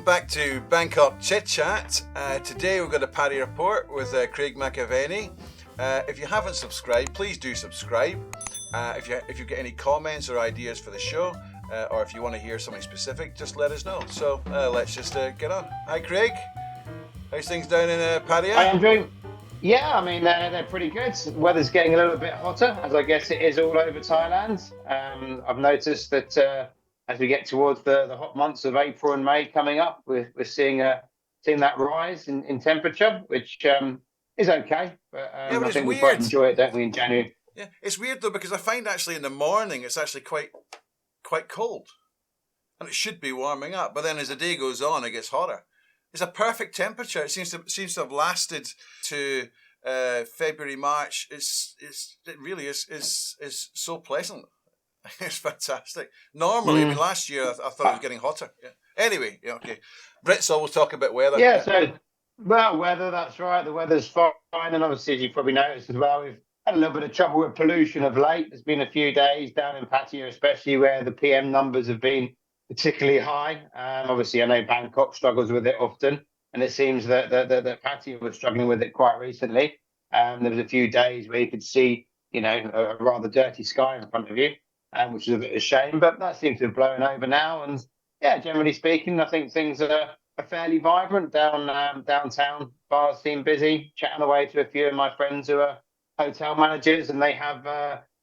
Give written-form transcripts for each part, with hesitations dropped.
back to Bangkok Chitchat. Today we've got a Pattaya Report with Craig McAvenny. If you haven't subscribed, please do subscribe. If you get any comments or ideas for the show, or if you want to hear something specific, just let us know. So let's just get on. Hi Craig, how's things down in Pattaya? Hi Andrew. Yeah, I mean they're pretty good. The weather's getting a little bit hotter, as I guess it is all over Thailand. I've noticed that as we get towards the hot months of April and May coming up, we're seeing that rise in temperature, which is okay. But but I it's think we weird. quite enjoy it, don't we, in January? Yeah, it's weird though, because I find actually in the morning it's actually quite cold, and it should be warming up. But then as the day goes on, it gets hotter. It's a perfect temperature. It seems to have lasted to February, March. It really is so pleasant. It's fantastic. Normally, I mean, last year I thought it was getting hotter. Yeah. Anyway, yeah, okay. Brits always talk about weather. Yeah, so weather, that's right. The weather's fine, and obviously, as you probably noticed as well, we've had a little bit of trouble with pollution of late. There's been a few days down in Pattaya, especially where the PM numbers have been particularly high. Obviously, I know Bangkok struggles with it often, and it seems that Pattaya was struggling with it quite recently. There was a few days where you could see, a rather dirty sky in front of you, which is a bit of a shame. But that seems to have blown over now, and yeah, generally speaking, I think things are fairly vibrant downtown. Bars seem busy. Chatting away to a few of my friends who are hotel managers, and they have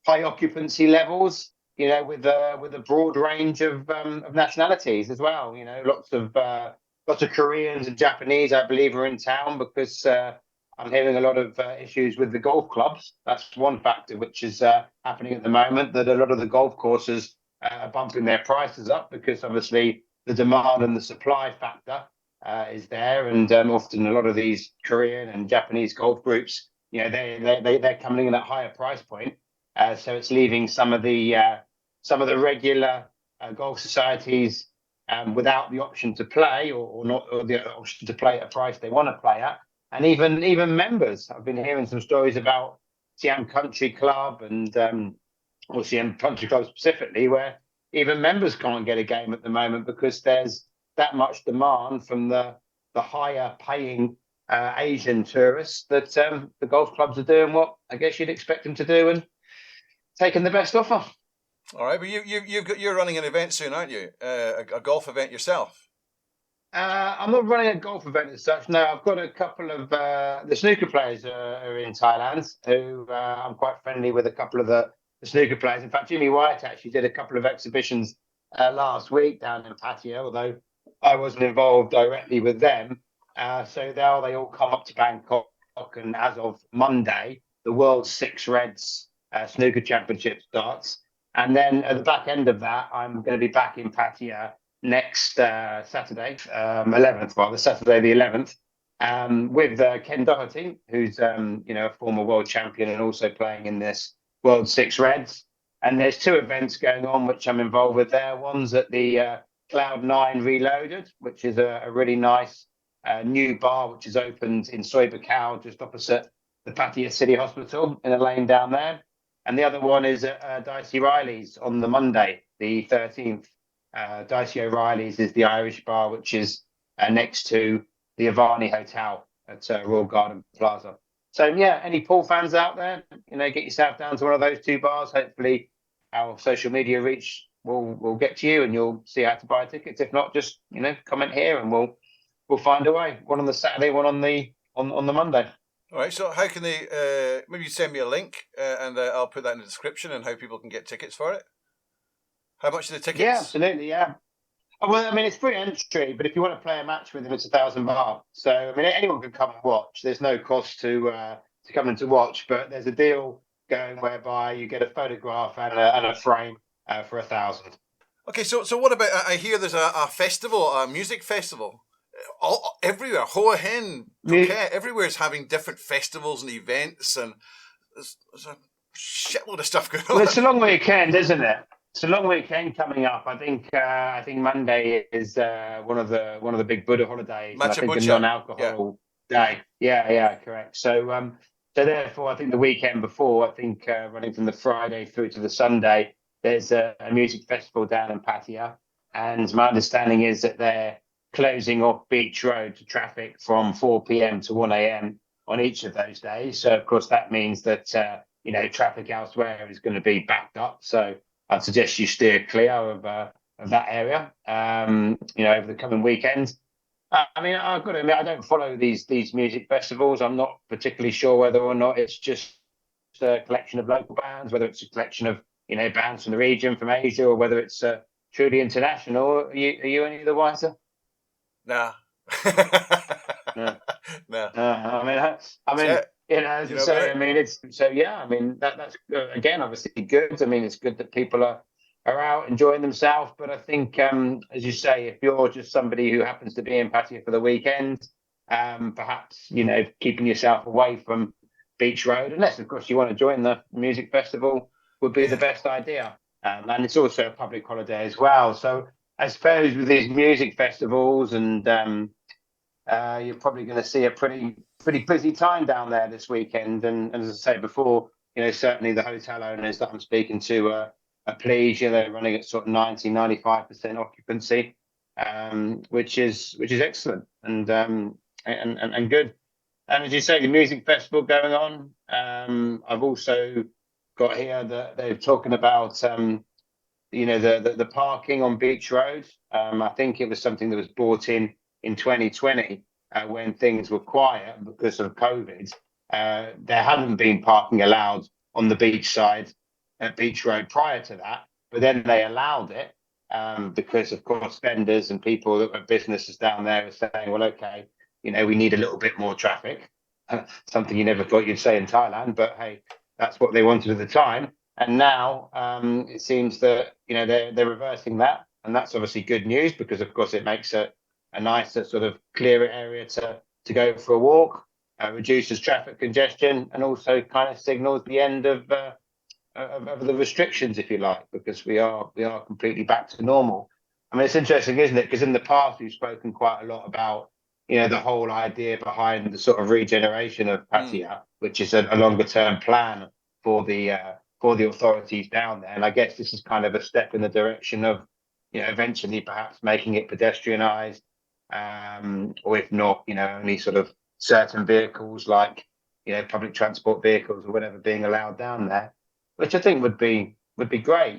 high occupancy levels. With a broad range of nationalities as well. Lots of Koreans and Japanese, I believe, are in town because I'm hearing a lot of issues with the golf clubs. That's one factor which is happening at the moment. That a lot of the golf courses are bumping their prices up because obviously the demand and the supply factor is there, and often a lot of these Korean and Japanese golf groups, they're coming in at higher price point. So it's leaving some of the regular golf societies without the option to play, or the option to play at a price they want to play at, and even members. I've been hearing some stories about Siam Country Club or Siam Country Club specifically, where even members can't get a game at the moment because there's that much demand from the higher paying Asian tourists that the golf clubs are doing what I guess you'd expect them to do and taking the best offer. All right, but you're running an event soon, aren't you? A golf event yourself? I'm not running a golf event as such. No, I've got a couple of the snooker players are in Thailand who I'm quite friendly with. A couple of the snooker players. In fact, Jimmy White actually did a couple of exhibitions last week down in Pattaya, although I wasn't involved directly with them. So now they all come up to Bangkok, and as of Monday, the World Six Reds Snooker Championship starts. And then at the back end of that, I'm going to be back in Pattaya next Saturday, 11th, the Saturday the 11th, with Ken Doherty, who's a former world champion and also playing in this World Six Reds. And there's two events going on which I'm involved with there. One's at the Cloud9 Reloaded, which is a really nice new bar which is opened in Soi Buakhao, just opposite the Pattaya City Hospital in a lane down there. And the other one is at Dicey Riley's on the Monday, the 13th. Dicey O'Reilly's is the Irish bar, which is next to the Avani Hotel at Royal Garden Plaza. So, yeah, any pool fans out there, get yourself down to one of those two bars. Hopefully our social media reach will get to you and you'll see how to buy tickets. If not, just, comment here and we'll find a way. One on the Saturday, one on the Monday. All right, so how can they, maybe you send me a link and I'll put that in the description and how people can get tickets for it. How much are the tickets? Yeah, absolutely, yeah. Well, I mean, it's free entry, but if you want to play a match with them, it's 1,000 baht. So, I mean, anyone can come and watch. There's no cost to come and to watch, but there's a deal going whereby you get a photograph and a frame for 1,000. Okay, so what about, I hear there's a festival, a music festival. Everywhere, Hoa Hin, Phuket, everywhere's having different festivals and events, and there's a shitload of stuff going on. Well, it's a long weekend, isn't it? It's a long weekend coming up. I think Monday is one of the big Buddha holidays. Makha I think Bucha. a non-alcohol day. Yeah, correct. So therefore, I think the weekend before, I think running from the Friday through to the Sunday, there's a music festival down in Pattaya, and my understanding is that they're closing off Beach Road to traffic from 4 p.m. to 1 a.m. on each of those days. So, of course, that means that, traffic elsewhere is going to be backed up. So I'd suggest you steer clear of that area, over the coming weekends. I mean, I've got to admit, I don't follow these music festivals. I'm not particularly sure whether or not it's just a collection of local bands, whether it's a collection of, bands from the region, from Asia, or whether it's truly international. Are you any of the wiser? Nah. No. No. I mean, as I say, I mean, it's so yeah. I mean, that's again obviously good. I mean, it's good that people are out enjoying themselves. But I think, as you say, if you're just somebody who happens to be in Pattaya for the weekend, perhaps keeping yourself away from Beach Road, unless of course you want to join the music festival, would be the best idea. And it's also a public holiday as well. So I suppose with these music festivals and you're probably going to see a pretty busy time down there this weekend. And as I say before, certainly the hotel owners that I'm speaking to are pleased. They're running at sort of 95% occupancy, which is excellent and good. And as you say, the music festival going on. I've also got here that they're talking about the parking on Beach Road. I think it was something that was brought in 2020 when things were quiet because of COVID. There hadn't been parking allowed on the beach side at Beach Road prior to that, but then they allowed it because, of course, vendors and people that were businesses down there are saying, well, okay, we need a little bit more traffic. Something you never thought you'd say in Thailand, but hey, that's what they wanted at the time. And now it seems that they're reversing that, and that's obviously good news because, of course, it makes a nicer sort of clearer area to go for a walk, reduces traffic congestion, and also kind of signals the end of the restrictions, if you like, because we are completely back to normal. I mean, it's interesting, isn't it? Because in the past we've spoken quite a lot about the whole idea behind the sort of regeneration of Pattaya, which is a longer term plan for the authorities down there. And I guess this is kind of a step in the direction of eventually perhaps making it pedestrianised, or if not, only sort of certain vehicles like public transport vehicles or whatever being allowed down there, which I think would be great,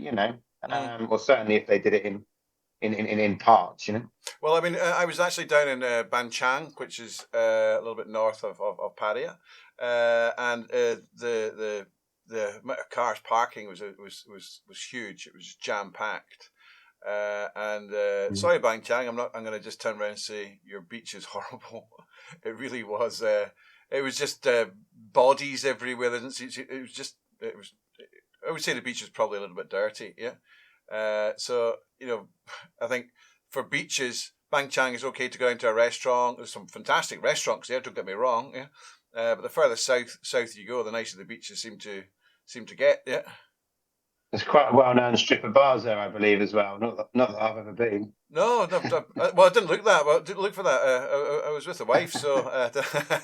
or certainly if they did it in parts, Well, I mean, I was actually down in Banchang, which is a little bit north of Pattaya, and the amount of cars parking was huge. It was jam packed. Sorry, Bangchang, I'm going to just turn around and say your beach is horrible. It really was. It was just bodies everywhere. I would say the beach was probably a little bit dirty. Yeah. So I think for beaches, Bangchang is okay to go into a restaurant. There's some fantastic restaurants there. Don't get me wrong. Yeah. But the further south you go, the nicer the beaches seem to get. Yeah. There's quite a well-known strip of bars there, I believe, as well. Not that I've ever been. No, well, I didn't look that. Well, I didn't look for that. I was with the wife, so I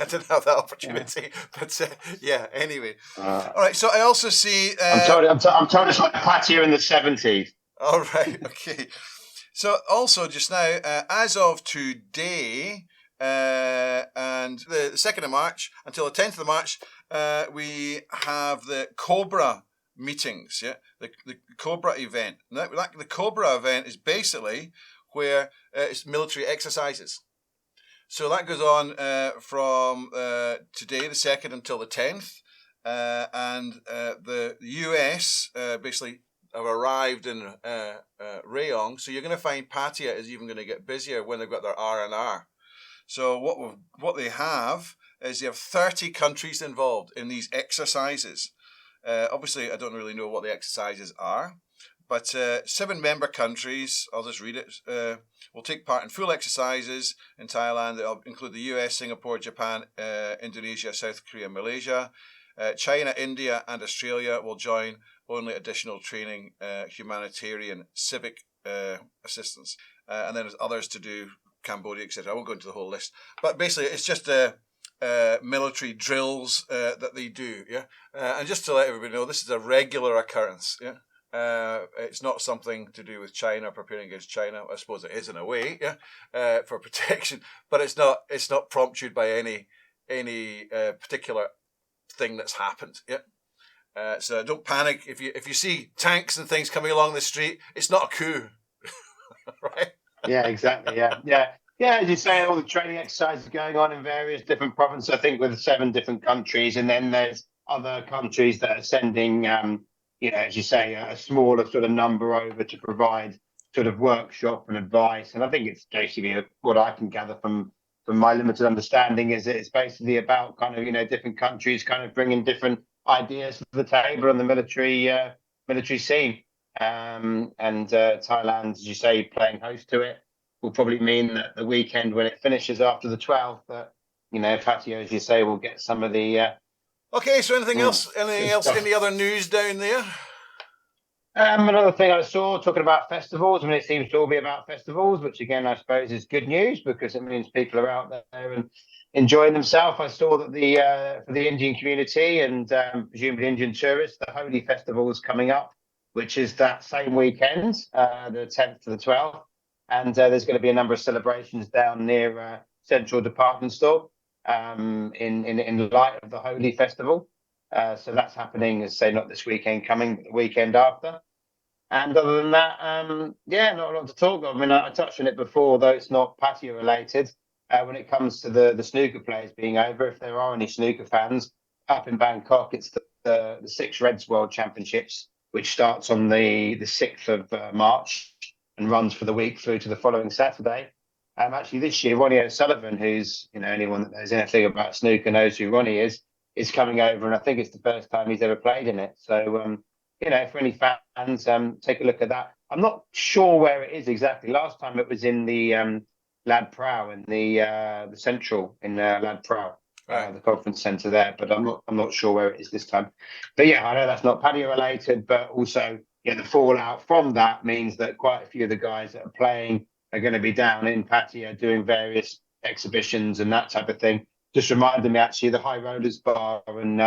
didn't have that opportunity. Yeah. But yeah, anyway. All right. So I also see. I'm told it's like Pattaya in the 70s. All right. Okay. So also just now, as of today, and the 2nd of March until the 10th of March, we have the Cobra meetings, the Cobra event. The Cobra event is basically where it's military exercises. So that goes on from today, the 2nd, until the 10th. And the US basically have arrived in Rayong. So you're going to find Pattaya is even going to get busier when they've got their R&R. So what they have is they have 30 countries involved in these exercises. Obviously, I don't really know what the exercises are, but 7 member countries, I'll just read it, will take part in full exercises in Thailand. They'll include the US, Singapore, Japan, Indonesia, South Korea, Malaysia. China, India, and Australia will join only additional training, humanitarian, civic assistance. And then there's others to do, Cambodia, etc. I won't go into the whole list. But basically, it's just military drills that they do, yeah. And just to let everybody know, this is a regular occurrence, yeah. It's not something to do with China, preparing against China. I suppose it is in a way, for protection, but it's not prompted by any particular thing that's happened. So don't panic if you see tanks and things coming along the street. It's not a coup, right? Yeah, exactly. Yeah. As you say, all the training exercises going on in various different provinces. I think with 7 different countries, and then there's other countries that are sending, as you say, a smaller sort of number over to provide sort of workshop and advice. And I think it's basically what I can gather from my limited understanding is that it's basically about kind of different countries kind of bringing different ideas to the table on the military scene. And Thailand, as you say, playing host to it, will probably mean that the weekend when it finishes after the 12th, that Pattaya, as you say, will get some of the. Okay, so anything else? Anything else? Stuff. Any other news down there? Another thing I saw talking about festivals. I mean, it seems to all be about festivals, which again, I suppose, is good news because it means people are out there and enjoying themselves. I saw that for the Indian community and presumably Indian tourists, the Holi festival is coming up, which is that same weekend, the 10th to the 12th. And there's going to be a number of celebrations down near Central Department Store in light of the Holi festival. So that's happening, as say, not this weekend coming, but the weekend after. And other than that, not a lot to talk of. I mean, I touched on it before, though it's not Pattaya related. When it comes to the snooker players being over, if there are any snooker fans up in Bangkok, it's the Six Reds World Championships, which starts on the 6th of March and runs for the week through to the following Saturday. Actually, this year, Ronnie O'Sullivan, who's anyone that knows anything about snooker knows who Ronnie is coming over, and I think it's the first time he's ever played in it. So, for any fans, take a look at that. I'm not sure where it is exactly. Last time it was in the Lad Prow in the Central in Lad Prow, the conference centre there. But I'm not sure where it is this time. But yeah, I know that's not Pattaya related, but also the fallout from that means that quite a few of the guys that are playing are going to be down in Pattaya doing various exhibitions and that type of thing. Just reminded me actually the High Rollers Bar and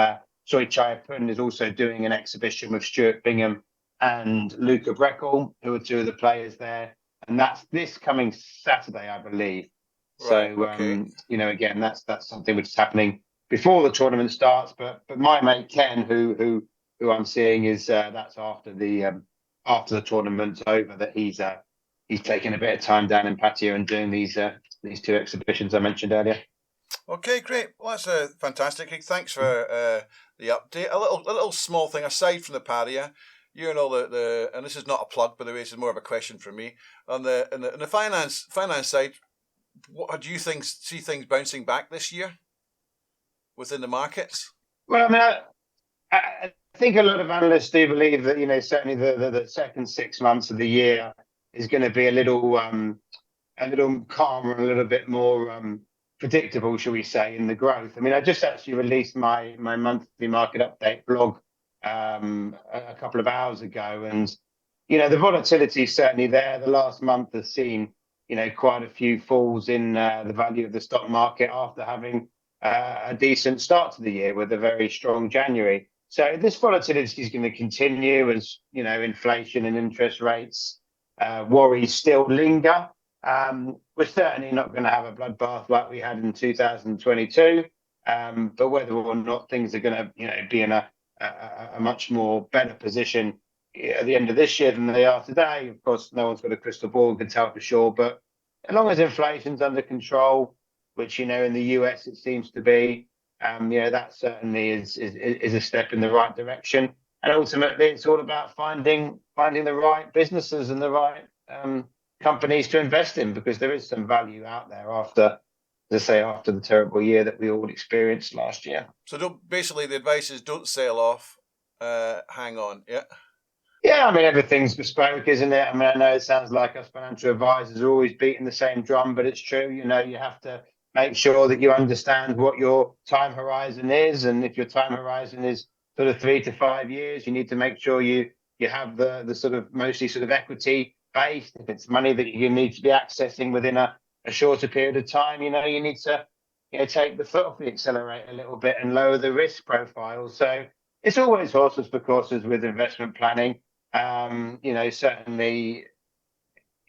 Soy Chai Pun is also doing an exhibition with Stuart Bingham and Luca Breckel, who are 2 of the players there. And that's this coming Saturday, I believe. Right, so, again, that's something which is happening before the tournament starts. But my mate Ken, who I'm seeing is that's after the tournament's over, that he's taking a bit of time down in Pattaya and doing these 2 exhibitions I mentioned earlier. Okay, great. Well, that's fantastic. Thanks for the update. A little small thing aside from the Pattaya. You know the and this is not a plug, by the way. This is more of a question from me on the finance side. What do you see things bouncing back this year within the markets? Well, I mean, I think a lot of analysts do believe that certainly the second 6 months of the year is going to be a little calmer and a little bit more predictable, shall we say, in the growth. I mean, I just actually released my monthly market update blog a couple of hours ago, and the volatility is certainly there. The last month has seen quite a few falls in the value of the stock market after having a decent start to the year with a very strong January. So this volatility is going to continue as inflation and interest rates worries still linger. We're certainly not going to have a bloodbath like we had in 2022, but whether or not things are going to be in a much more better position at the end of this year than they are today, of course, no one's got a crystal ball and can tell for sure. But as long as inflation's under control, which in the US it seems to be, that certainly is a step in the right direction. And ultimately, it's all about finding the right businesses and the right companies to invest in, because there is some value out there after the terrible year that we all experienced last year. So basically the advice is don't sell off, hang on. Yeah, I mean, everything's bespoke, isn't it? I mean, I know it sounds like us financial advisors are always beating the same drum, but it's true. You have to make sure that you understand what your time horizon is, and if your time horizon is sort of 3 to 5 years, you need to make sure you have the sort of mostly sort of equity based. If it's money that you need to be accessing within a shorter period of time, you need to take the foot off the accelerator a little bit and lower the risk profile. So it's always horses for courses with investment planning. Certainly,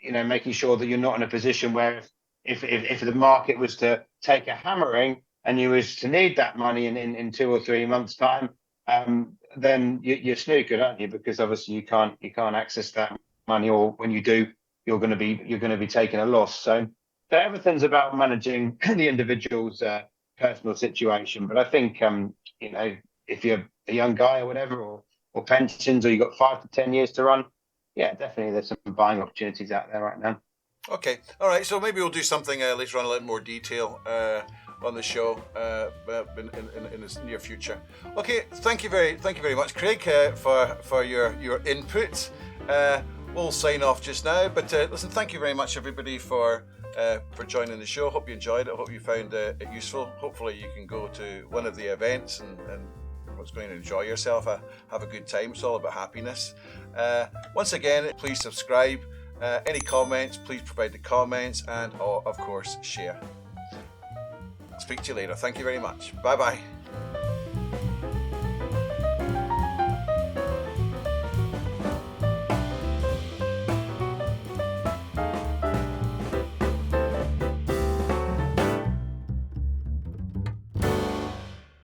making sure that you're not in a position where if the market was to take a hammering and you was to need that money in 2 or 3 months' time, then you're snookered, aren't you? Because obviously you can't access that money, or when you do, you're going to be taking a loss. So everything's about managing the individual's personal situation. But I think if you're a young guy or whatever, or pensions, or you've got 5 to 10 years to run, yeah, definitely there's some buying opportunities out there right now. Okay, all right. So maybe we'll do something later on, a little more detail on the show in the near future. Okay, thank you very much, Craig, for your input. We'll sign off just now, but listen, thank you very much, everybody, for joining the show. Hope you enjoyed it. Hope you found it useful. Hopefully, you can go to one of the events and what's going to enjoy yourself. Have a good time. It's all about happiness. Once again, please subscribe. Any comments, please provide the comments, and of course, share. Speak to you later. Thank you very much. Bye bye.